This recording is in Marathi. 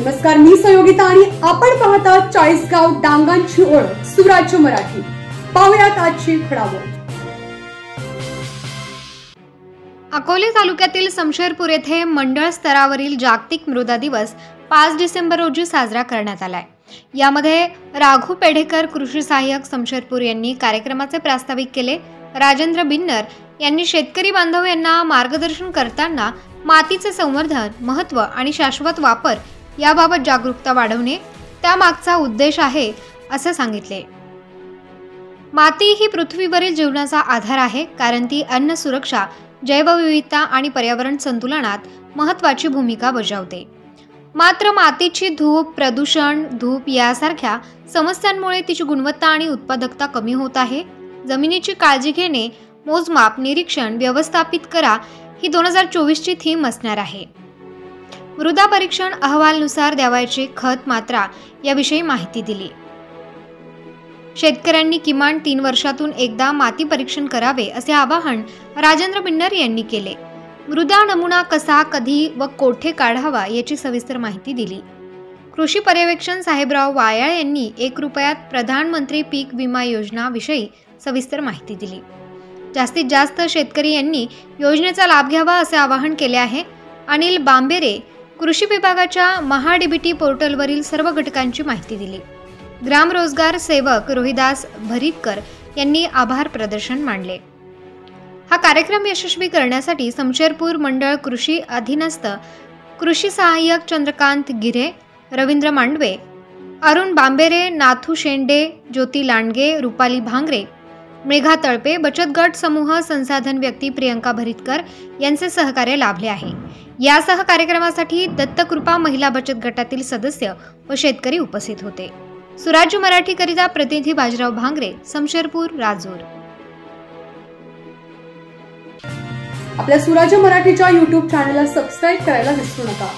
नमस्कार, मी संयोगिता आणि आपण पाहता चाळीसगाव डांगांची ओळख सुराज्य मराठी। पाहुयात आजची घडामोड। अकोले तालुक्यातील समशेरपूर येथे मंडळ स्तरावरील जागतिक मृदा दिवस 5 डिसेंबर रोजी साजरा करण्यात आलाय। यामध्ये राघू पेढेकर कृषी सहाय्यक समशेरपूर यांनी कार्यक्रमाचे प्रास्ताविक केले। राजेंद्र बिन्नर यांनी शेतकरी बांधव यांना मार्गदर्शन करताना मातीचे संवर्धन, महत्त्व आणि शाश्वत वापर याबाबत जागरूकता वाढवणे त्यामागचा उद्देश आहे असे सांगितले। माती ही पृथ्वीवरील जीवनाचा आधार आहे, कारण ती अन्न सुरक्षा, जैवविविधता आणि पर्यावरण संतुलनात महत्त्वाची भूमिका बजावते। मात्र मातीची धूप, प्रदूषण, धूप यासारख्या समस्यांमुळे तिची गुणवत्ता आणि उत्पादकता कमी होत आहे। जमिनीची काळजी घेणे, मोजमाप, निरीक्षण, व्यवस्थापित करा ही 2024 ची थीम असणार आहे। मृदा परीक्षण अहवालानुसार द्यावयाची खत मात्रा याविषयी माहिती दिली। शेतकऱ्यांनी किमान 3 वर्षातून एकदा माती परीक्षण करावे असे आवाहन राजेंद्र बिन्नर यांनी केले। मृदा नमुना कसा, कधी व कोठे काढावा याची सविस्तर माहिती दिली। कृषी पर्यवेक्षण साहेबराव वायाळ यांनी 1 रुपयात प्रधानमंत्री पीक विमा योजना विषयी सविस्तर माहिती दिली। जास्तीत जास्त शेतकरी यांनी योजनेचा लाभ घ्यावा असे आवाहन केले आहे। अनिल बांबेरे कृषी विभागाच्या महाडीबीटी पोर्टलवरील सर्व घटकांची माहिती दिली। ग्राम रोजगार सेवक रोहिदास भरीतकर यांनी आभार प्रदर्शन मांडले। हा कार्यक्रम यशस्वी करण्यासाठी समशेरपूर मंडळ कृषी अधीनस्थ कृषी सहाय्यक चंद्रकांत गिरे, रवींद्र मांडवे, अरुण बांबेरे, नाथू शेंडे, ज्योती लांडगे, रुपाली भांगरे, मेघा तळपे, बचत गट समूह संसाधन व्यक्ती प्रियंका भरीतकर यांचे सहकार्य लाभले आहे। यासह कार्यक्रमासाठी दत्तकृपा महिला बचत गटातील सदस्य व शेतकरी उपस्थित होते। सुराज्य मराठी करिता प्रतिनिधी बाजीराव भांगरे, समशेरपूर, राजूर। आपल्या सुराज्य मराठीच्या YouTube चॅनलला सबस्क्राइब करायला विसरू नका।